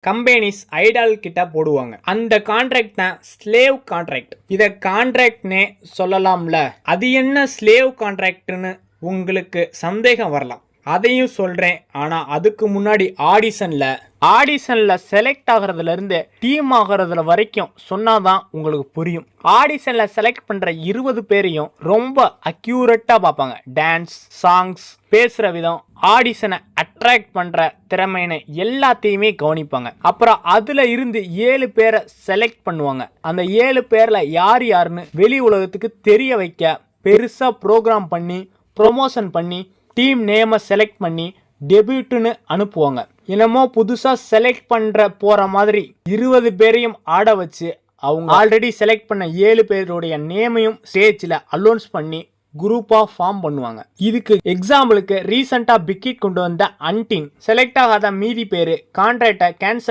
Companies Idol கிட்ட போடுவாங்க. அந்த கான்ட்ராக்ட் தான் ஸ்லேவ் கான்ட்ராக்ட். இத கான்ட்ராக்ட்னே சொல்லலாம்ல. அது என்ன ஸ்லேவ் கான்ட்ராக்ட்னு உங்களுக்கு சந்தேகம் வரலாம். அதையும் சொல்றேன். ஆனா அதுக்கு முன்னாடி ஆடிஷன்ல செலக்ட் ஆகிறதுல இருந்து டீம் ஆகிறதுல வரைக்கும் சொன்னாதான் உங்களுக்கு புரியும். ஆடிஷன்ல செலக்ட் பண்ற 20 பேரையும் ரொம்ப அக்யூரேட்டா பார்ப்பாங்க. டான்ஸ், சாங்ஸ், பேசுற விதம், ஆடிஷனை அட்ராக்ட் பண்ற திறமைன்னு எல்லாத்தையுமே கவனிப்பாங்க. அப்புறம் அதுல இருந்து 7 பேரை செலக்ட் பண்ணுவாங்க. அந்த 7 பேர்ல யார் யாருன்னு வெளி உலகத்துக்கு தெரிய வைக்க பெருசா ப்ரோக்ராம் பண்ணி ப்ரொமோஷன் பண்ணி டீம் நேமை செலக்ட் பண்ணி டெபியூட்னு அனுப்புவாங்க. என்னமோ புதுசா செலக்ட் பண்ற போற மாதிரி 20 பேரையும் ஆட வச்சு அவங்க ஆல்ரெடி செலக்ட் பண்ண 7 பேருடைய நேமையும் ஸ்டேஜ்ல அலௌன்ஸ் பண்ணி குரூப்பா ஃபார்ம் பண்ணுவாங்க. இதுக்கு எக்ஸாம்பிளுக்கு ரீசெண்டா பிக்கிட் கொண்டு வந்த அன்டின் செலக்ட் ஆகாத மீதி பேரு கான்ட்ராக்டை கேன்சல்